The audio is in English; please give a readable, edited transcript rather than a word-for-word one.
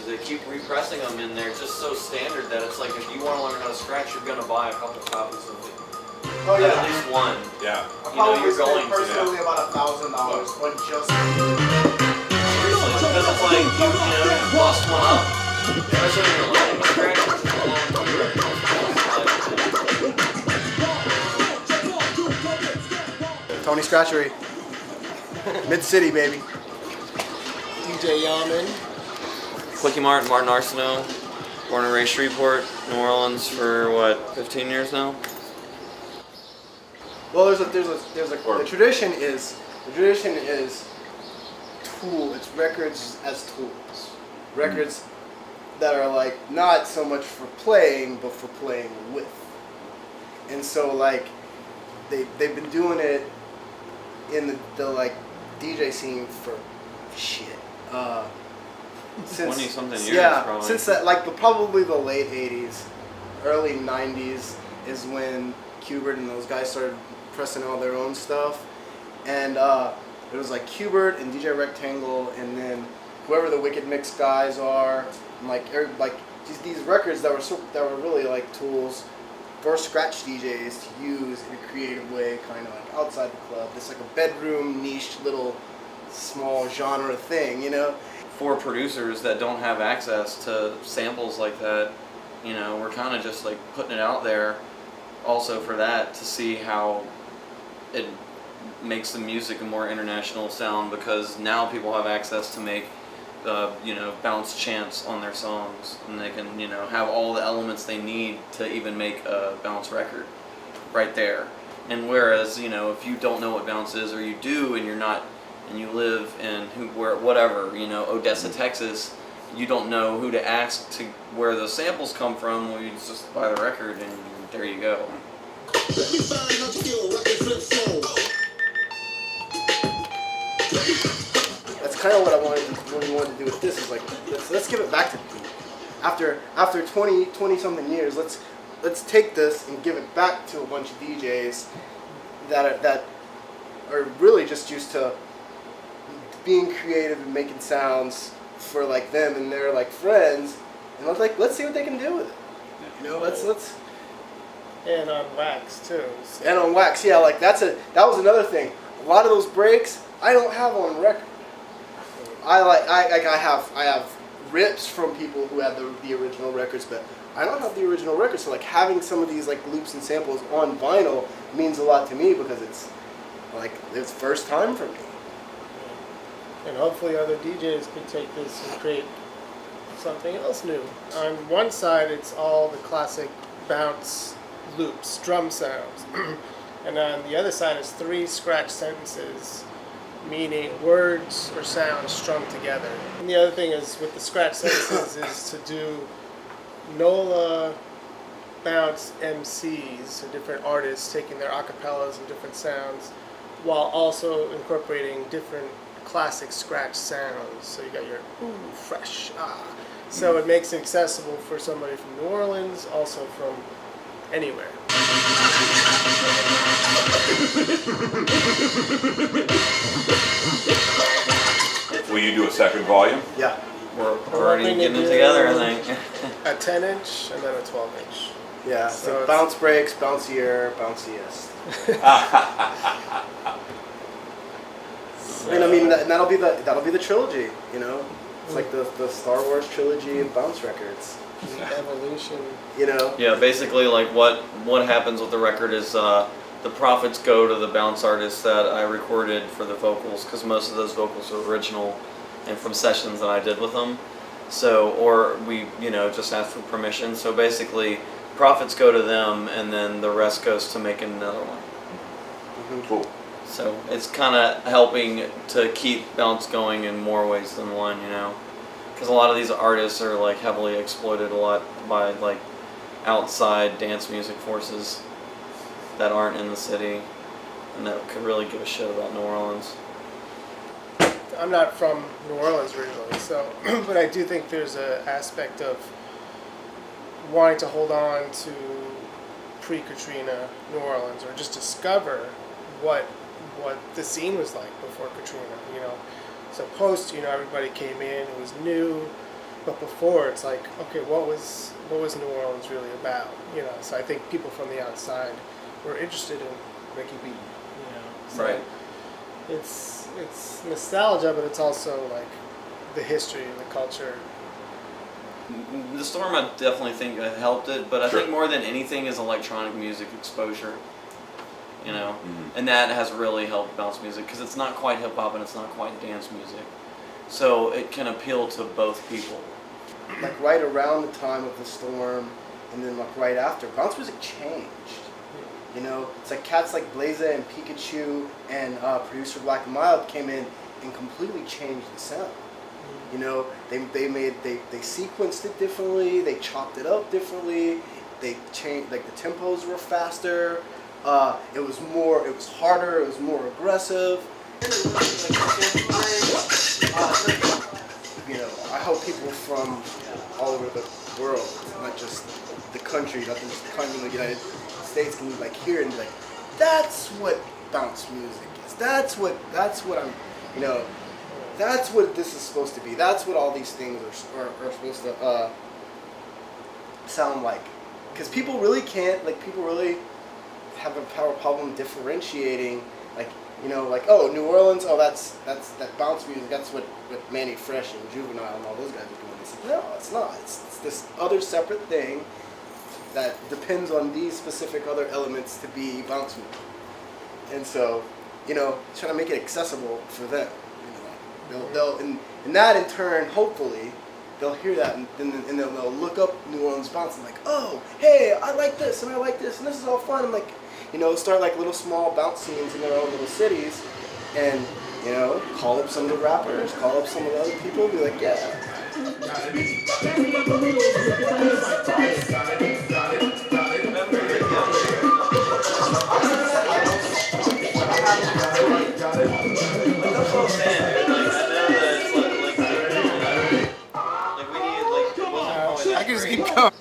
they keep repressing them, and they're just so standard that it's like if you want to learn how to scratch, you're gonna buy a couple copies of it. Oh yeah. At least one. Yeah. I probably spent personally about $1,000 on just. Seriously, because it's like you bust one up, especially when you're learning to scratch. Tony Scratchery. Mid-City, baby. DJ Yaman. Quickie Martin Arsenault, born and raised Shreveport, New Orleans for what, 15 years now? Well, the tradition is it's records as tools. Records that are like not so much for playing, but for playing with. And so like they've been doing it in the like DJ scene for shit. Since 20-something years, yeah, probably. since that like probably the late '80s, early '90s is when Qbert and those guys started pressing all their own stuff, and it was like Qbert and DJ Rectangle, and then whoever the Wicked Mix guys are, and like these records that were really like tools for scratch DJs to use in a creative way, kind of like outside the club. It's like a bedroom niche little small genre thing, you know. For producers that don't have access to samples like that, you know, we're kind of just like putting it out there also for that to see how it makes the music a more international sound, because now people have access to make you know, bounce chants on their songs, and they can, you know, have all the elements they need to even make a bounce record right there. And whereas, you know, if you don't know what bounce is, or you do and you're not, and you live in whatever, you know, Odessa, Texas, you don't know who to ask to where those samples come from. Well, you just buy the record and there you go. That's kind of what I wanted to do with this. Is like let's give it back to people. After 20 something years, let's take this and give it back to a bunch of DJs that are really just used to being creative and making sounds for like them and their like friends, and let's see what they can do with it. You know, let's And on wax too. So. And on wax, yeah, like that was another thing. A lot of those breaks I don't have on record. I have rips from people who had the original records, but I don't have the original records. So like having some of these like loops and samples on vinyl means a lot to me, because it's like it's first time for me. And hopefully other DJs can take this and create something else new. On one side, it's all the classic bounce loops, drum sounds. And on the other side is 3 scratch sentences, meaning words or sounds strung together. And the other thing is with the scratch sentences is to do NOLA bounce MCs, so different artists taking their acapellas and different sounds, while also incorporating different classic scratch sounds. So you got your ooh, fresh, ah. So it makes it accessible for somebody from New Orleans, also from anywhere. Will you do a second volume? Yeah. We're already getting it together, I think. A 10-inch and then a 12-inch. Yeah. So bounce breaks, bouncier, bounciest. And I mean that'll be the trilogy, you know. It's like the Star Wars trilogy of bounce records. The evolution. You know. Yeah, basically, like what happens with the record is the profits go to the bounce artists that I recorded for the vocals, because most of those vocals are original and from sessions that I did with them. So, or we, you know, just asked for permission. So basically, profits go to them, and then the rest goes to making another one. Mm-hmm. Cool. So it's kind of helping to keep bounce going in more ways than one, you know, because a lot of these artists are like heavily exploited a lot by like outside dance music forces that aren't in the city and that could really give a shit about New Orleans. I'm not from New Orleans originally, so but I do think there's an aspect of wanting to hold on to pre-Katrina New Orleans, or just discover what the scene was like before Katrina, you know. So post, you know, everybody came in, it was new, But before, it's like, okay, what was New Orleans really about? You know, so I think people from the outside were interested in Ricky B. You know, so Right. It's nostalgia, but it's also like the history and the culture. The storm, I definitely think helped it, but I Sure. think more than anything is electronic music exposure. You know, Mhm. and that has really helped bounce music because it's not quite hip hop and it's not quite dance music, so it can appeal to both people. Like right around the time of the storm, and then like right after, bounce music changed. You know, it's like cats like Blaze and Pikachu and producer Black and Mild came in and completely changed the sound. You know, they sequenced it differently, they chopped it up differently, they changed, like the tempos were faster, it was harder, it was more aggressive. You know, I hope people from all over the world, not just the country, not just the country, the United States, can like hear it and be like, that's what bounce music is. That's what I'm, you know, that's what this is supposed to be. That's what all these things are supposed to sound like. Because people really can't, like, people really have a power problem differentiating, like, you know, like, oh, New Orleans, oh, that's that bounce music, that's what Manny Fresh and Juvenile and all those guys are doing. It's like, no, it's not. It's this other separate thing that depends on these specific other elements to be bounce music. And so, you know, trying to make it accessible for them. You know, they'll and that in turn, hopefully, they'll hear that and they'll look up New Orleans bounce and like, oh, hey, I like this and I like this and this is all fun. And like, you know, start like little small bounce scenes in their own little cities, and you know, call up some of the rappers, call up some of the other people, and be like, yeah. I can just keep going.